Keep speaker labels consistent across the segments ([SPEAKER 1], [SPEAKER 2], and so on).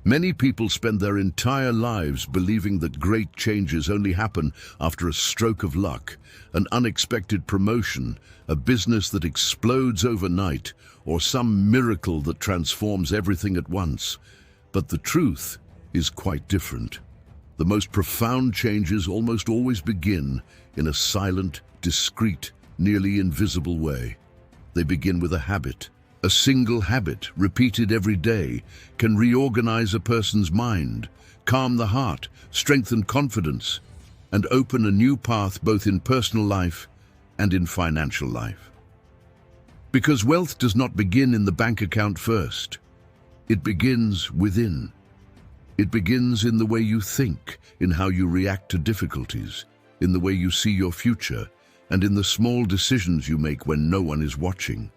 [SPEAKER 1] Many people spend their entire lives believing that great changes only happen after a stroke of luck, an unexpected promotion, a business that explodes overnight, or some miracle that transforms everything at once. But the truth is quite different. The most profound changes almost always begin in a silent, discreet, nearly invisible way. They begin with a habit. A single habit, repeated every day, can reorganize a person's mind, calm the heart, strengthen confidence, and open a new path both in personal life and in financial life. Because wealth does not begin in the bank account first. It begins within. It begins in the way you think, in how you react to difficulties, in the way you see your future, and in the small decisions you make when no one is watching.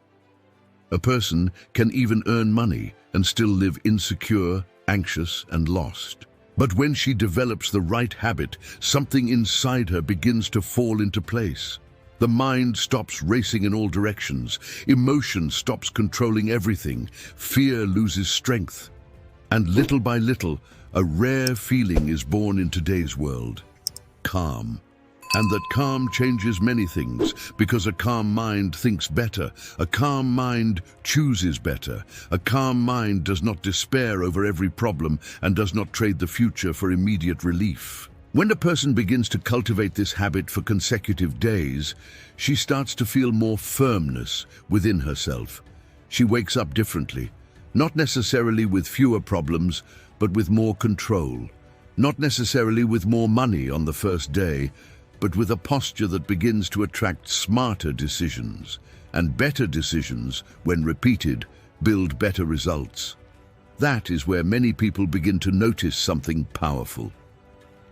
[SPEAKER 1] A person can even earn money and still live insecure, anxious, and lost. But when she develops the right habit, something inside her begins to fall into place. The mind stops racing in all directions. Emotion stops controlling everything. Fear loses strength. And little by little, a rare feeling is born in today's world: calm. And that calm changes many things, because a calm mind thinks better, a calm mind chooses better, a calm mind does not despair over every problem and does not trade the future for immediate relief. When a person begins to cultivate this habit for consecutive days, she starts to feel more firmness within herself. She wakes up differently, not necessarily with fewer problems, but with more control. Not necessarily with more money on the first day, but with a posture that begins to attract smarter decisions. And better decisions, when repeated, build better results. That is where many people begin to notice something powerful.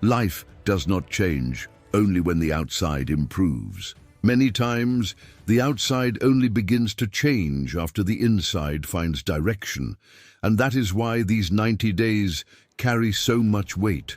[SPEAKER 1] Life does not change only when the outside improves. Many times, the outside only begins to change after the inside finds direction. And that is why these 90 days carry so much weight.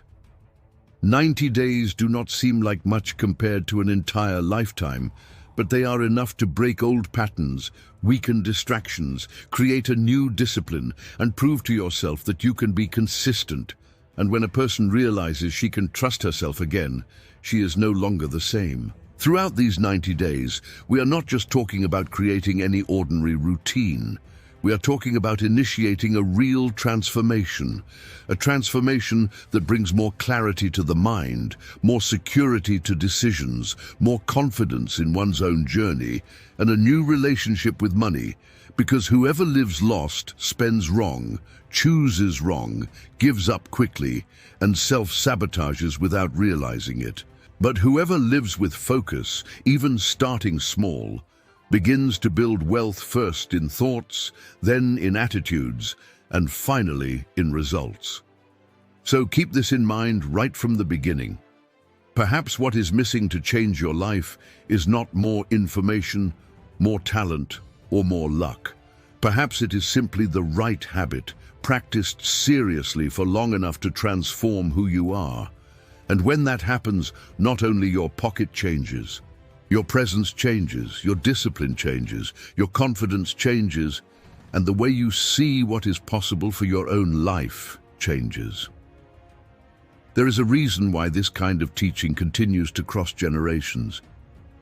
[SPEAKER 1] 90 days do not seem like much compared to an entire lifetime, but they are enough to break old patterns, weaken distractions, create a new discipline, and prove to yourself that you can be consistent. And when a person realizes she can trust herself again, she is no longer the same. Throughout these 90 days, we are not just talking about creating any ordinary routine. We are talking about initiating a real transformation, a transformation that brings more clarity to the mind, more security to decisions, more confidence in one's own journey, and a new relationship with money, because whoever lives lost spends wrong, chooses wrong, gives up quickly, and self-sabotages without realizing it. But whoever lives with focus, even starting small, begins to build wealth first in thoughts, then in attitudes, and finally in results. So keep this in mind right from the beginning. Perhaps what is missing to change your life is not more information, more talent, or more luck. Perhaps it is simply the right habit, practiced seriously for long enough to transform who you are. And when that happens, not only your pocket changes, your presence changes, your discipline changes, your confidence changes, and the way you see what is possible for your own life changes. There is a reason why this kind of teaching continues to cross generations.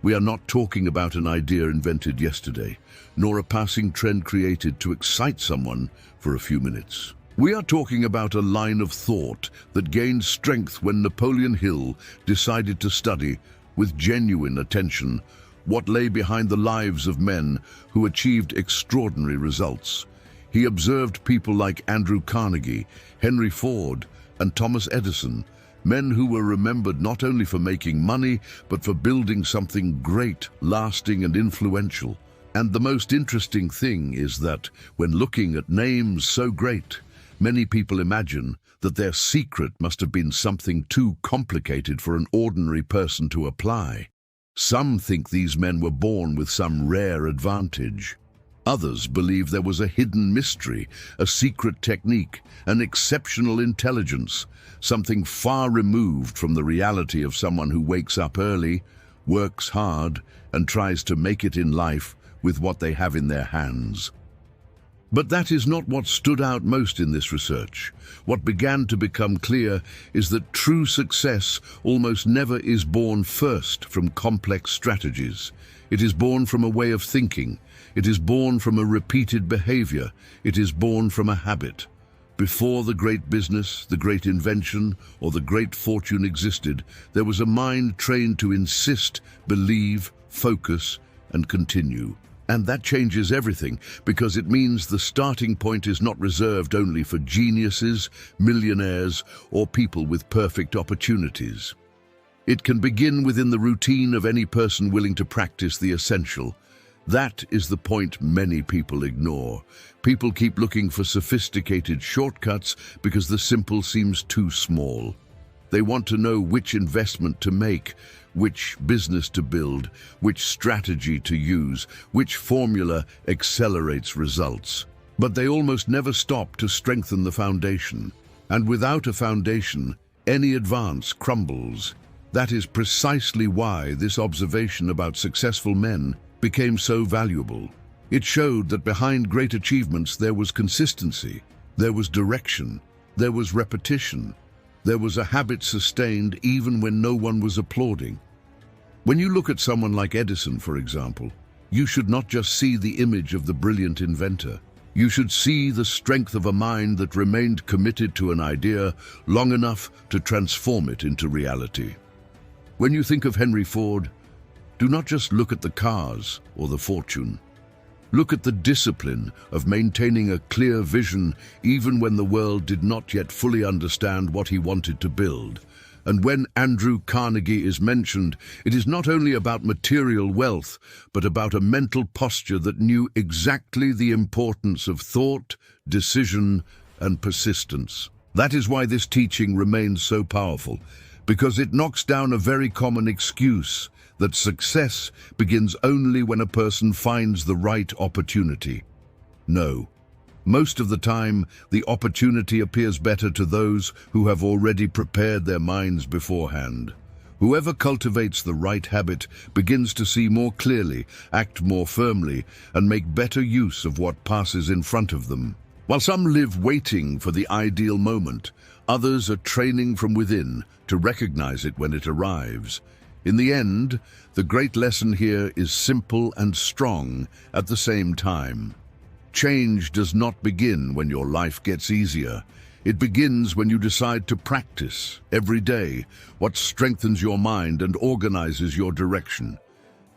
[SPEAKER 1] We are not talking about an idea invented yesterday, nor a passing trend created to excite someone for a few minutes. We are talking about a line of thought that gained strength when Napoleon Hill decided to study with genuine attention what lay behind the lives of men who achieved extraordinary results. He observed people like Andrew Carnegie, Henry Ford, and Thomas Edison, men who were remembered not only for making money, but for building something great, lasting, and influential. And the most interesting thing is that, when looking at names so great, many people imagine that their secret must have been something too complicated for an ordinary person to apply. Some think these men were born with some rare advantage. Others believe there was a hidden mystery, a secret technique, an exceptional intelligence, something far removed from the reality of someone who wakes up early, works hard, and tries to make it in life with what they have in their hands. But that is not what stood out most in this research. What began to become clear is that true success almost never is born first from complex strategies. It is born from a way of thinking. It is born from a repeated behavior. It is born from a habit. Before the great business, the great invention, or the great fortune existed, there was a mind trained to insist, believe, focus, and continue. And that changes everything, because it means the starting point is not reserved only for geniuses, millionaires, or people with perfect opportunities. It can begin within the routine of any person willing to practice the essential. That is the point many people ignore. People keep looking for sophisticated shortcuts because the simple seems too small. They want to know which investment to make, which business to build, which strategy to use, which formula accelerates results. But they almost never stop to strengthen the foundation. And without a foundation, any advance crumbles. That is precisely why this observation about successful men became so valuable. It showed that behind great achievements there was consistency, there was direction, there was repetition. There was a habit sustained even when no one was applauding. When you look at someone like Edison, for example, you should not just see the image of the brilliant inventor. You should see the strength of a mind that remained committed to an idea long enough to transform it into reality. When you think of Henry Ford, do not just look at the cars or the fortune. Look at the discipline of maintaining a clear vision even when the world did not yet fully understand what he wanted to build. And when Andrew Carnegie is mentioned, it is not only about material wealth, but about a mental posture that knew exactly the importance of thought, decision, and persistence. That is why this teaching remains so powerful, because it knocks down a very common excuse that success begins only when a person finds the right opportunity. No. Most of the time, the opportunity appears better to those who have already prepared their minds beforehand. Whoever cultivates the right habit begins to see more clearly, act more firmly, and make better use of what passes in front of them. While some live waiting for the ideal moment, others are training from within to recognize it when it arrives. In the end, the great lesson here is simple and strong at the same time. Change does not begin when your life gets easier. It begins when you decide to practice, every day, what strengthens your mind and organizes your direction.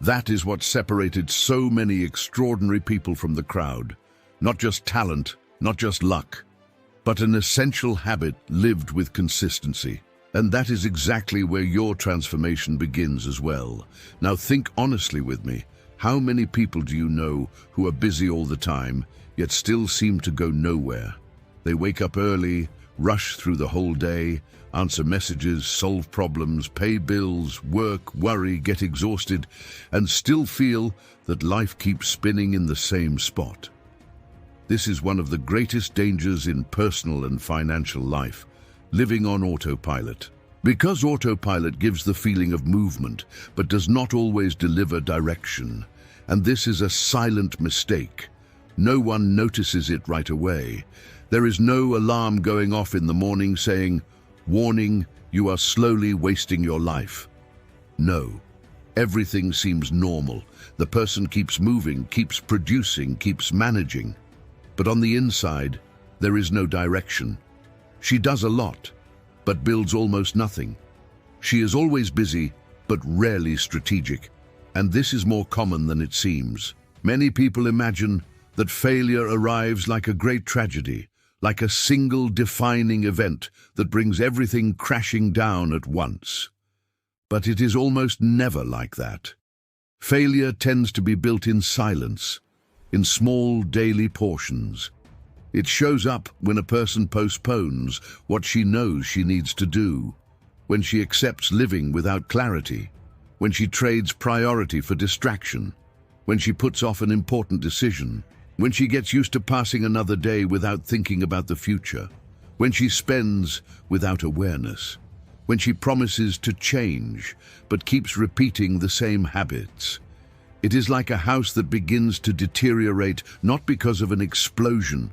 [SPEAKER 1] That is what separated so many extraordinary people from the crowd. Not just talent, not just luck, but an essential habit lived with consistency. And that is exactly where your transformation begins as well. Now think honestly with me. How many people do you know who are busy all the time, yet still seem to go nowhere? They wake up early, rush through the whole day, answer messages, solve problems, pay bills, work, worry, get exhausted, and still feel that life keeps spinning in the same spot. This is one of the greatest dangers in personal and financial life. Living on autopilot. Because autopilot gives the feeling of movement, but does not always deliver direction. And this is a silent mistake. No one notices it right away. There is no alarm going off in the morning saying, "Warning, you are slowly wasting your life." No. Everything seems normal. The person keeps moving, keeps producing, keeps managing. But on the inside, there is no direction. She does a lot, but builds almost nothing. She is always busy, but rarely strategic. And this is more common than it seems. Many people imagine that failure arrives like a great tragedy, like a single defining event that brings everything crashing down at once. But it is almost never like that. Failure tends to be built in silence, in small daily portions. It shows up when a person postpones what she knows she needs to do, when she accepts living without clarity, when she trades priority for distraction, when she puts off an important decision, when she gets used to passing another day without thinking about the future, when she spends without awareness, when she promises to change but keeps repeating the same habits. It is like a house that begins to deteriorate not because of an explosion,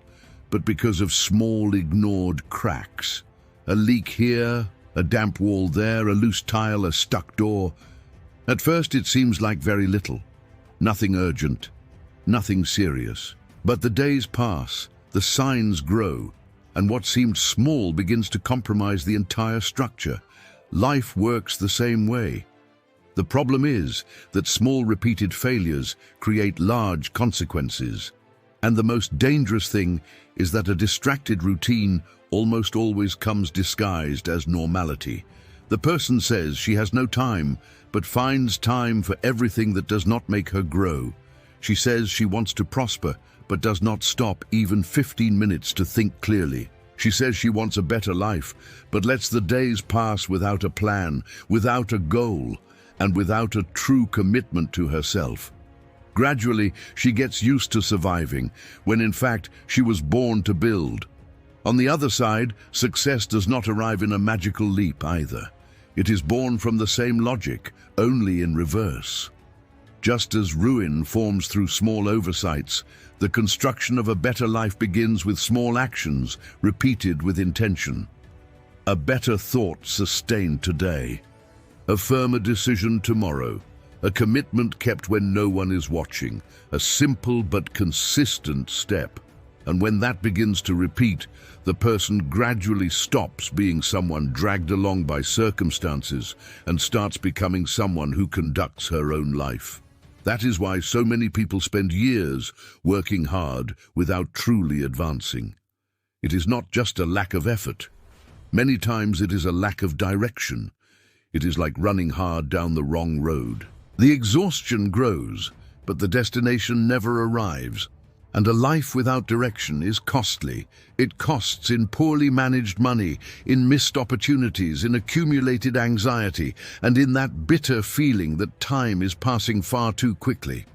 [SPEAKER 1] but because of small ignored cracks. A leak here, a damp wall there, a loose tile, a stuck door. At first it seems like very little. Nothing urgent, nothing serious. But the days pass, the signs grow, and what seemed small begins to compromise the entire structure. Life works the same way. The problem is that small repeated failures create large consequences. And the most dangerous thing is that a distracted routine almost always comes disguised as normality. The person says she has no time, but finds time for everything that does not make her grow. She says she wants to prosper, but does not stop even 15 minutes to think clearly. She says she wants a better life, but lets the days pass without a plan, without a goal, and without a true commitment to herself. Gradually, she gets used to surviving, when in fact she was born to build. On the other side, success does not arrive in a magical leap either. It is born from the same logic, only in reverse. Just as ruin forms through small oversights, the construction of a better life begins with small actions, repeated with intention. A better thought sustained today. A firmer decision tomorrow. A commitment kept when no one is watching. A simple but consistent step. And when that begins to repeat, the person gradually stops being someone dragged along by circumstances and starts becoming someone who conducts her own life. That is why so many people spend years working hard without truly advancing. It is not just a lack of effort. Many times it is a lack of direction. It is like running hard down the wrong road. The exhaustion grows, but the destination never arrives. And a life without direction is costly. It costs in poorly managed money, in missed opportunities, in accumulated anxiety, and in that bitter feeling that time is passing far too quickly.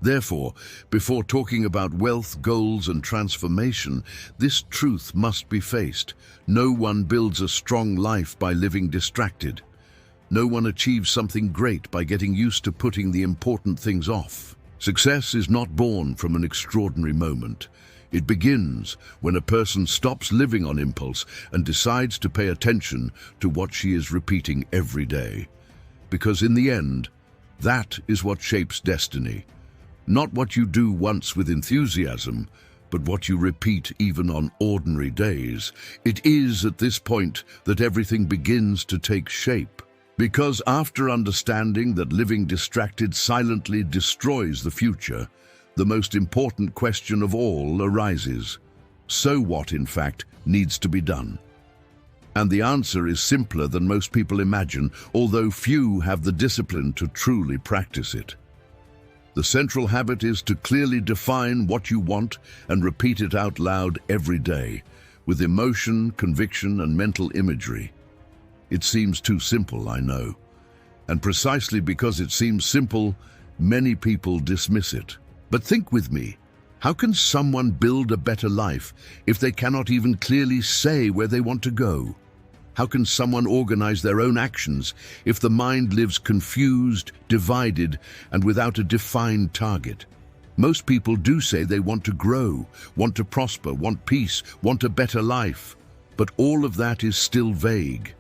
[SPEAKER 1] Therefore, before talking about wealth, goals, and transformation, this truth must be faced. No one builds a strong life by living distracted. No one achieves something great by getting used to putting the important things off. Success is not born from an extraordinary moment. It begins when a person stops living on impulse and decides to pay attention to what she is repeating every day. Because in the end, that is what shapes destiny. Not what you do once with enthusiasm, but what you repeat even on ordinary days. It is at this point that everything begins to take shape. Because after understanding that living distracted silently destroys the future, the most important question of all arises. So what, in fact, needs to be done? And the answer is simpler than most people imagine, although few have the discipline to truly practice it. The central habit is to clearly define what you want and repeat it out loud every day, with emotion, conviction, and mental imagery. It seems too simple, I know. And precisely because it seems simple, many people dismiss it. But think with me, how can someone build a better life if they cannot even clearly say where they want to go? How can someone organize their own actions if the mind lives confused, divided, and without a defined target? Most people do say they want to grow, want to prosper, want peace, want a better life. But all of that is still vague.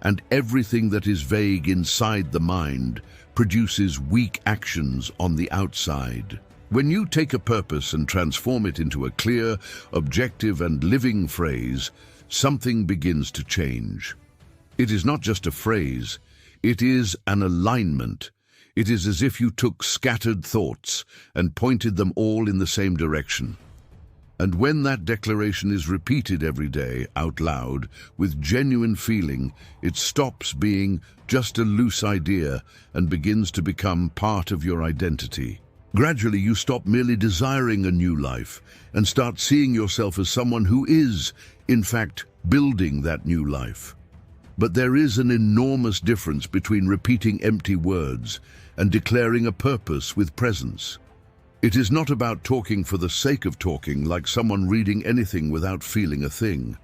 [SPEAKER 1] And everything that is vague inside the mind produces weak actions on the outside. When you take a purpose and transform it into a clear, objective, and living phrase, something begins to change. It is not just a phrase, it is an alignment. It is as if you took scattered thoughts and pointed them all in the same direction. And when that declaration is repeated every day, out loud, with genuine feeling, it stops being just a loose idea and begins to become part of your identity. Gradually, you stop merely desiring a new life and start seeing yourself as someone who is, in fact, building that new life. But there is an enormous difference between repeating empty words and declaring a purpose with presence. It is not about talking for the sake of talking, like someone reading anything without feeling a thing.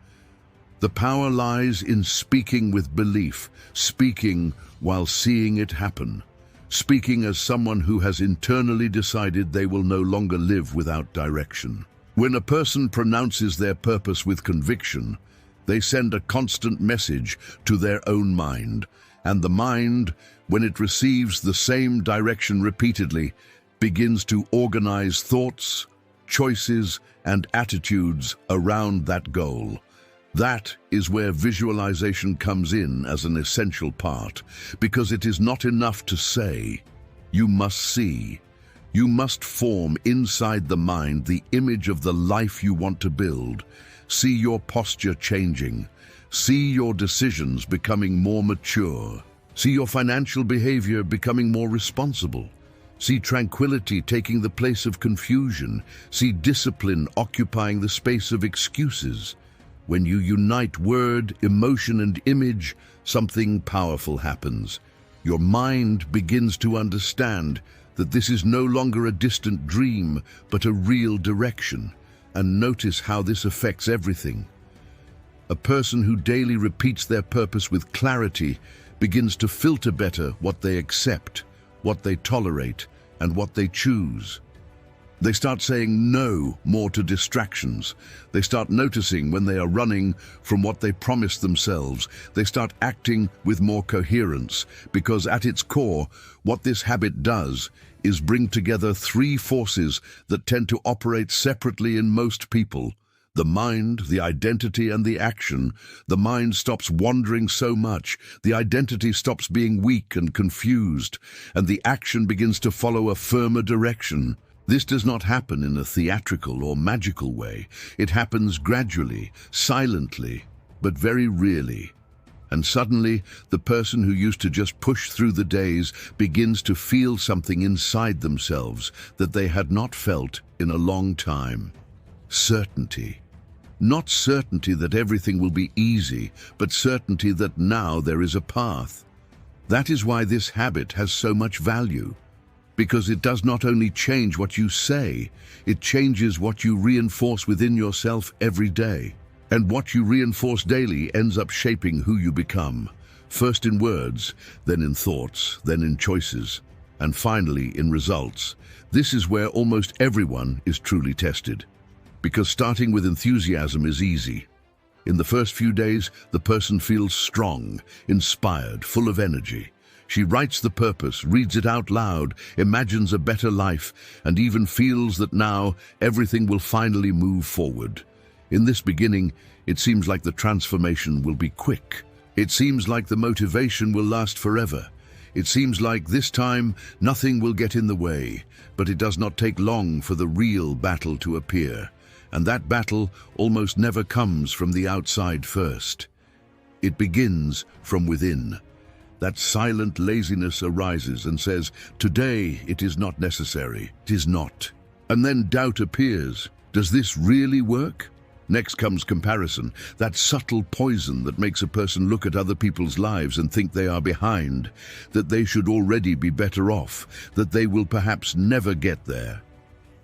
[SPEAKER 1] The power lies in speaking with belief, speaking while seeing it happen, speaking as someone who has internally decided they will no longer live without direction. When a person pronounces their purpose with conviction, they send a constant message to their own mind, and the mind, when it receives the same direction repeatedly, begins to organize thoughts, choices, and attitudes around that goal. That is where visualization comes in as an essential part, because it is not enough to say. You must see. You must form inside the mind the image of the life you want to build. See your posture changing. See your decisions becoming more mature. See your financial behavior becoming more responsible. See tranquility taking the place of confusion. See discipline occupying the space of excuses. When you unite word, emotion, and image, something powerful happens. Your mind begins to understand that this is no longer a distant dream, but a real direction. And notice how this affects everything. A person who daily repeats their purpose with clarity begins to filter better what they accept, what they tolerate, and what they choose. They start saying no more to distractions. They start noticing when they are running from what they promised themselves. They start acting with more coherence, because at its core, what this habit does is bring together three forces that tend to operate separately in most people: the mind, the identity, and the action. The mind stops wandering so much, the identity stops being weak and confused, and the action begins to follow a firmer direction. This does not happen in a theatrical or magical way. It happens gradually, silently, but very really. And suddenly, the person who used to just push through the days begins to feel something inside themselves that they had not felt in a long time. Certainty. Not certainty that everything will be easy, but certainty that now there is a path. That is why this habit has so much value. Because it does not only change what you say, it changes what you reinforce within yourself every day. And what you reinforce daily ends up shaping who you become. First in words, then in thoughts, then in choices, and finally in results. This is where almost everyone is truly tested. Because starting with enthusiasm is easy. In the first few days, the person feels strong, inspired, full of energy. She writes the purpose, reads it out loud, imagines a better life, and even feels that now everything will finally move forward. In this beginning, it seems like the transformation will be quick. It seems like the motivation will last forever. It seems like this time nothing will get in the way, but it does not take long for the real battle to appear. And that battle almost never comes from the outside first. It begins from within. That silent laziness arises and says, "Today it is not necessary, it is not." And then doubt appears. Does this really work? Next comes comparison, that subtle poison that makes a person look at other people's lives and think they are behind, that they should already be better off, that they will perhaps never get there.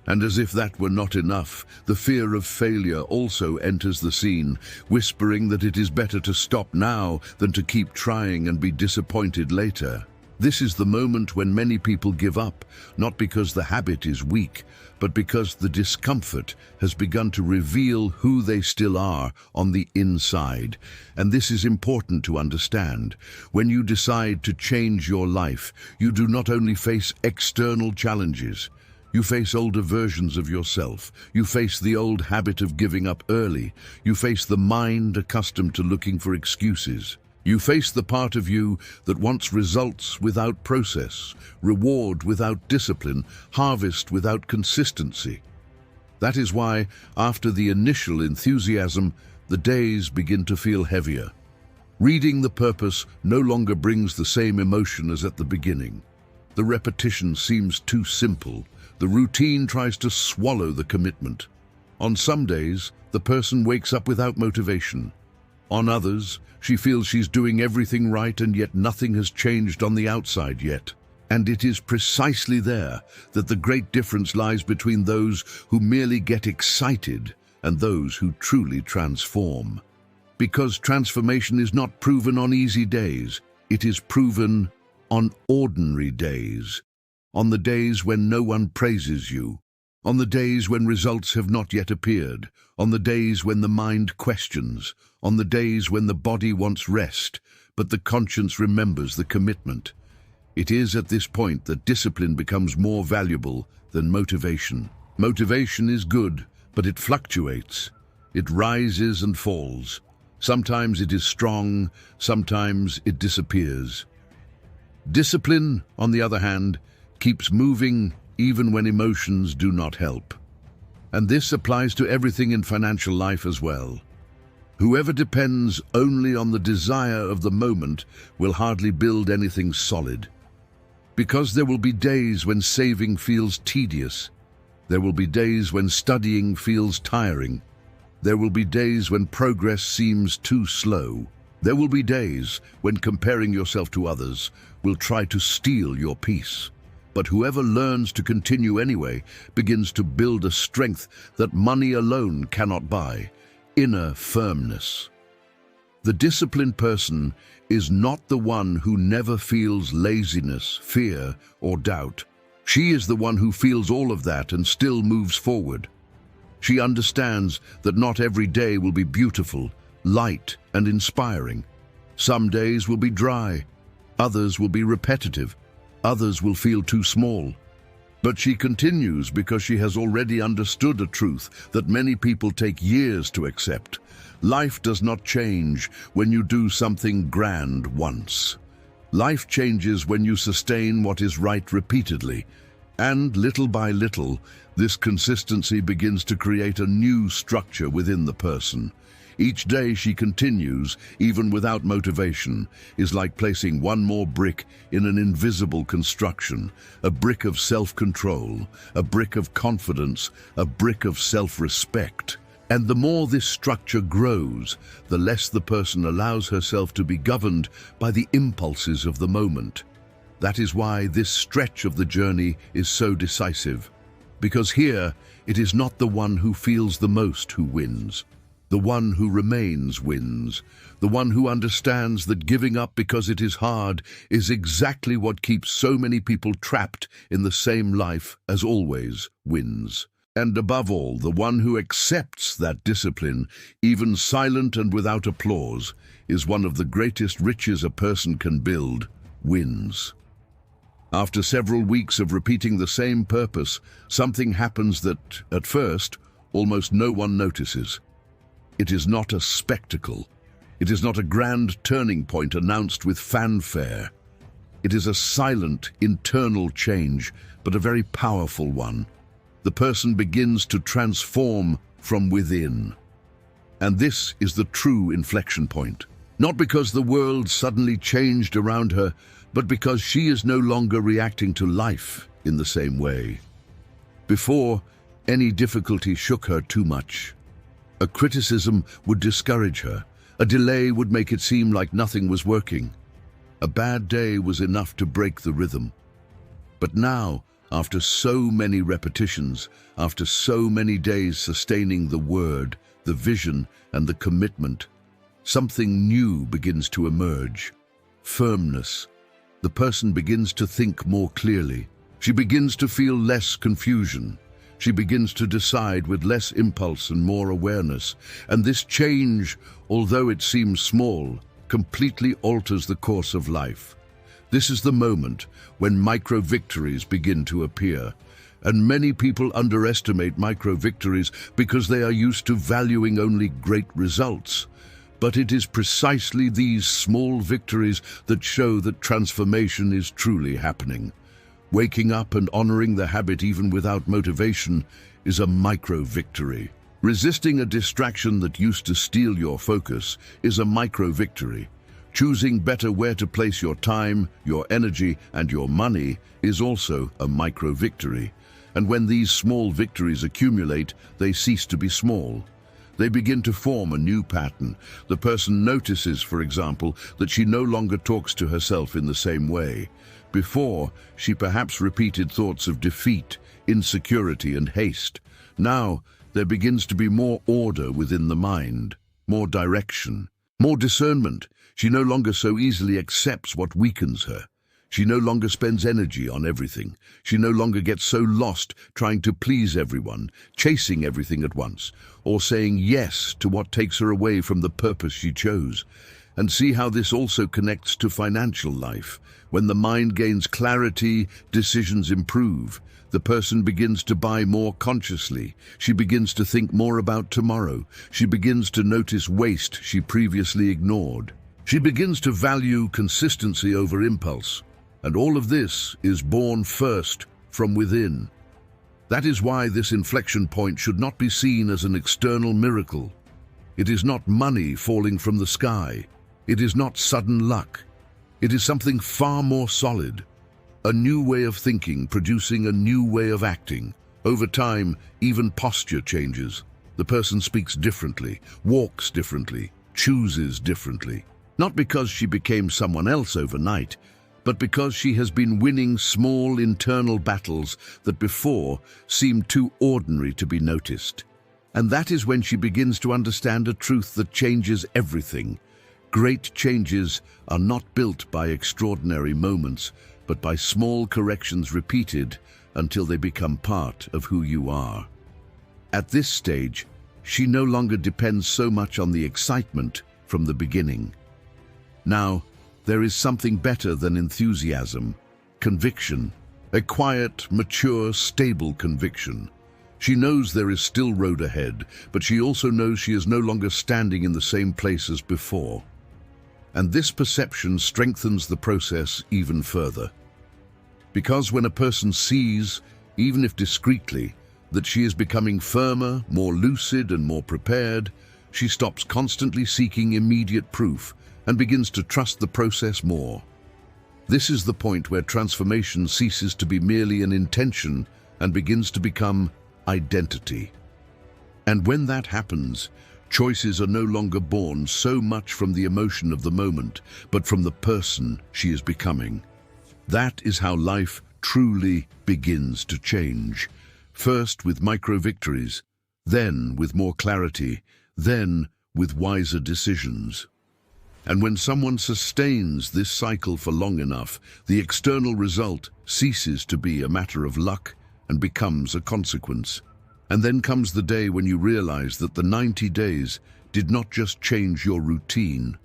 [SPEAKER 1] And as if that were not enough, the fear of failure also enters the scene, whispering that it is better to stop now than to keep trying and be disappointed later. This is the moment when many people give up, not because the habit is weak, but because the discomfort has begun to reveal who they still are on the inside. And this is important to understand. When you decide to change your life, you do not only face external challenges. You face older versions of yourself. You face the old habit of giving up early. You face the mind accustomed to looking for excuses. You face the part of you that wants results without process, reward without discipline, harvest without consistency. That is why, after the initial enthusiasm, the days begin to feel heavier. Reading the purpose no longer brings the same emotion as at the beginning. The repetition seems too simple. The routine tries to swallow the commitment. On some days, the person wakes up without motivation. On others, she feels she's doing everything right and yet nothing has changed on the outside yet. And it is precisely there that the great difference lies between those who merely get excited and those who truly transform. Because transformation is not proven on easy days, it is proven on ordinary days, on the days when no one praises you, on the days when results have not yet appeared, on the days when the mind questions, on the days when the body wants rest, but the conscience remembers the commitment. It is at this point that discipline becomes more valuable than motivation. Motivation is good, but it fluctuates. It rises and falls. Sometimes it is strong, sometimes it disappears. Discipline, on the other hand, keeps moving even when emotions do not help. And this applies to everything in financial life as well. Whoever depends only on the desire of the moment will hardly build anything solid. Because there will be days when saving feels tedious. There will be days when studying feels tiring. There will be days when progress seems too slow. There will be days when comparing yourself to others will try to steal your peace. But whoever learns to continue anyway begins to build a strength that money alone cannot buy: inner firmness. The disciplined person is not the one who never feels laziness, fear, or doubt. She is the one who feels all of that and still moves forward. She understands that not every day will be beautiful, light, and inspiring. Some days will be dry, others will be repetitive, others will feel too small. But she continues because she has already understood a truth that many people take years to accept. Life does not change when you do something grand once. Life changes when you sustain what is right repeatedly. And little by little, this consistency begins to create a new structure within the person. Each day she continues, even without motivation, is like placing one more brick in an invisible construction, a brick of self-control, a brick of confidence, a brick of self-respect. And the more this structure grows, the less the person allows herself to be governed by the impulses of the moment. That is why this stretch of the journey is so decisive. Because here, it is not the one who feels the most who wins. The one who remains wins. The one who understands that giving up because it is hard is exactly what keeps so many people trapped in the same life as always wins. And above all, the one who accepts that discipline, even silent and without applause, is one of the greatest riches a person can build, wins. After several weeks of repeating the same purpose, something happens that, at first, almost no one notices. It is not a spectacle. It is not a grand turning point announced with fanfare. It is a silent, internal change, but a very powerful one. The person begins to transform from within. And this is the true inflection point. Not because the world suddenly changed around her, but because she is no longer reacting to life in the same way. Before, any difficulty shook her too much. A criticism would discourage her. A delay would make it seem like nothing was working. A bad day was enough to break the rhythm. But now, after so many repetitions, after so many days sustaining the word, the vision, and the commitment, something new begins to emerge. Firmness. The person begins to think more clearly. She begins to feel less confusion. She begins to decide with less impulse and more awareness. And this change, although it seems small, completely alters the course of life. This is the moment when micro-victories begin to appear. And many people underestimate micro-victories because they are used to valuing only great results. But it is precisely these small victories that show that transformation is truly happening. Waking up and honoring the habit even without motivation is a micro-victory. Resisting a distraction that used to steal your focus is a micro-victory. Choosing better where to place your time, your energy, and your money is also a micro-victory. And when these small victories accumulate, they cease to be small. They begin to form a new pattern. The person notices, for example, that she no longer talks to herself in the same way. Before, she perhaps repeated thoughts of defeat, insecurity, and haste. Now, there begins to be more order within the mind, more direction, more discernment. She no longer so easily accepts what weakens her. She no longer spends energy on everything. She no longer gets so lost trying to please everyone, chasing everything at once, or saying yes to what takes her away from the purpose she chose. And see how this also connects to financial life. When the mind gains clarity, decisions improve. The person begins to buy more consciously. She begins to think more about tomorrow. She begins to notice waste she previously ignored. She begins to value consistency over impulse. And all of this is born first from within. That is why this inflection point should not be seen as an external miracle. It is not money falling from the sky. It is not sudden luck. It is something far more solid. A new way of thinking producing a new way of acting. Over time, even posture changes. The person speaks differently, walks differently, chooses differently. Not because she became someone else overnight, but because she has been winning small internal battles that before seemed too ordinary to be noticed. And that is when she begins to understand a truth that changes everything. Great changes are not built by extraordinary moments, but by small corrections repeated until they become part of who you are. At this stage, she no longer depends so much on the excitement from the beginning. Now, there is something better than enthusiasm, conviction, a quiet, mature, stable conviction. She knows there is still road ahead, but she also knows she is no longer standing in the same place as before. And this perception strengthens the process even further. Because when a person sees, even if discreetly, that she is becoming firmer, more lucid and more prepared, she stops constantly seeking immediate proof and begins to trust the process more. This is the point where transformation ceases to be merely an intention and begins to become identity. And when that happens, choices are no longer born so much from the emotion of the moment, but from the person she is becoming. That is how life truly begins to change. First with micro-victories, then with more clarity, then with wiser decisions. And when someone sustains this cycle for long enough, the external result ceases to be a matter of luck and becomes a consequence. And then comes the day when you realize that the 90 days did not just change your routine,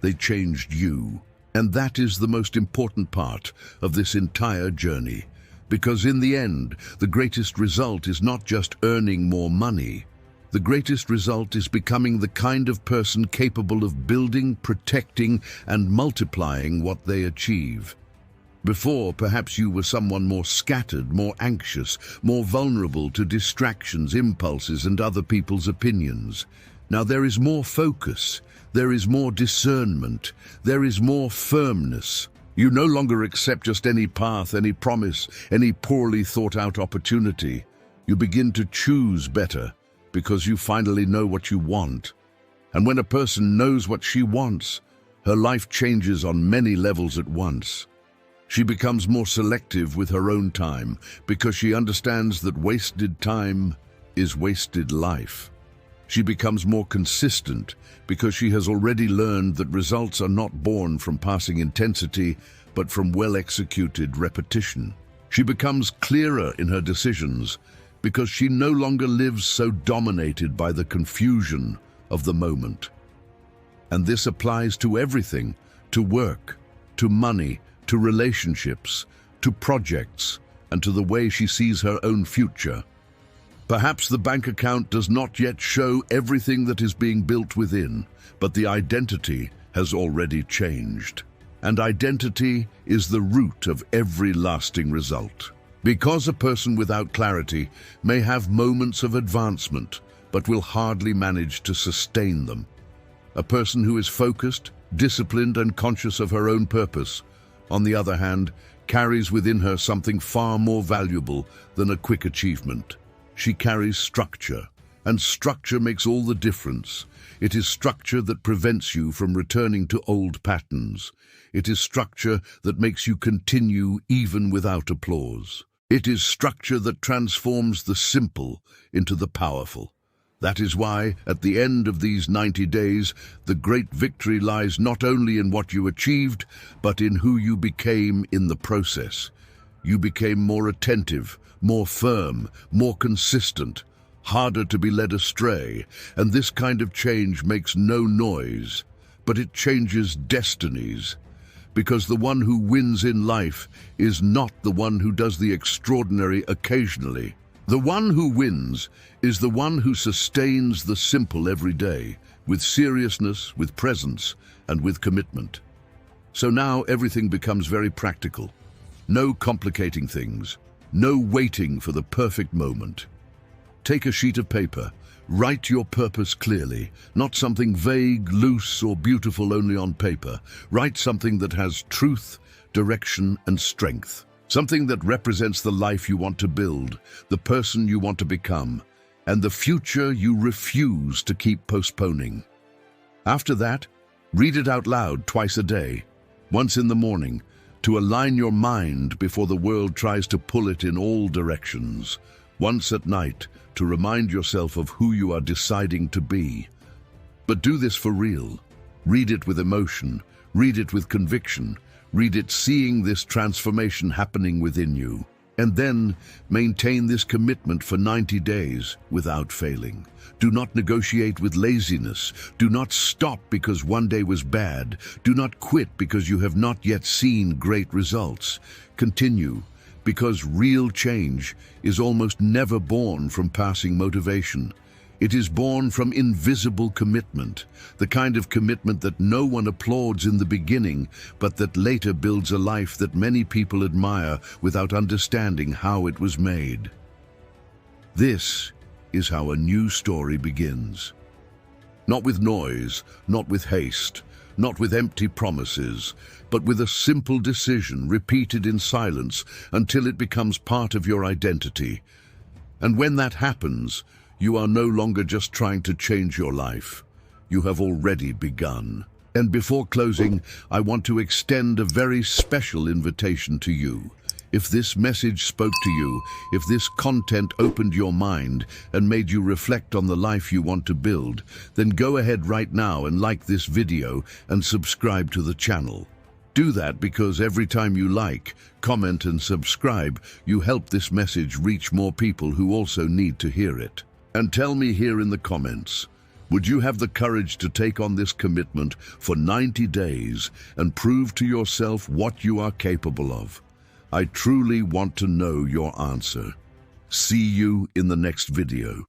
[SPEAKER 1] they changed you. And that is the most important part of this entire journey. Because in the end, the greatest result is not just earning more money. The greatest result is becoming the kind of person capable of building, protecting, and multiplying what they achieve. Before, perhaps you were someone more scattered, more anxious, more vulnerable to distractions, impulses, and other people's opinions. Now there is more focus, there is more discernment, there is more firmness. You no longer accept just any path, any promise, any poorly thought out opportunity. You begin to choose better because you finally know what you want. And when a person knows what she wants, her life changes on many levels at once. She becomes more selective with her own time because she understands that wasted time is wasted life. She becomes more consistent because she has already learned that results are not born from passing intensity, but from well-executed repetition. She becomes clearer in her decisions because she no longer lives so dominated by the confusion of the moment. And this applies to everything, to work, to money, to relationships, to projects, and to the way she sees her own future. Perhaps the bank account does not yet show everything that is being built within, but the identity has already changed. And identity is the root of every lasting result. Because a person without clarity may have moments of advancement, but will hardly manage to sustain them. A person who is focused, disciplined, and conscious of her own purpose, on the other hand, carries within her something far more valuable than a quick achievement. She carries structure, and structure makes all the difference. It is structure that prevents you from returning to old patterns. It is structure that makes you continue even without applause. It is structure that transforms the simple into the powerful. That is why, at the end of these 90 days, the great victory lies not only in what you achieved, but in who you became in the process. You became more attentive, more firm, more consistent, harder to be led astray, and this kind of change makes no noise, but it changes destinies. Because the one who wins in life is not the one who does the extraordinary occasionally. The one who wins is the one who sustains the simple every day, with seriousness, with presence, and with commitment. So now everything becomes very practical. No complicating things, no waiting for the perfect moment. Take a sheet of paper, write your purpose clearly, not something vague, loose, or beautiful only on paper. Write something that has truth, direction, and strength. Something that represents the life you want to build, the person you want to become, and the future you refuse to keep postponing. After that, read it out loud twice a day, once in the morning, to align your mind before the world tries to pull it in all directions, once at night to remind yourself of who you are deciding to be. But do this for real. Read it with emotion, read it with conviction, read it seeing this transformation happening within you. And then maintain this commitment for 90 days without failing. Do not negotiate with laziness. Do not stop because one day was bad. Do not quit because you have not yet seen great results. Continue, because real change is almost never born from passing motivation. It is born from invisible commitment, the kind of commitment that no one applauds in the beginning, but that later builds a life that many people admire without understanding how it was made. This is how a new story begins. Not with noise, not with haste, not with empty promises, but with a simple decision repeated in silence until it becomes part of your identity. And when that happens, you are no longer just trying to change your life. You have already begun. And before closing, I want to extend a very special invitation to you. If this message spoke to you, if this content opened your mind and made you reflect on the life you want to build, then go ahead right now and like this video and subscribe to the channel. Do that because every time you like, comment and subscribe, you help this message reach more people who also need to hear it. And tell me here in the comments, would you have the courage to take on this commitment for 90 days and prove to yourself what you are capable of? I truly want to know your answer. See you in the next video.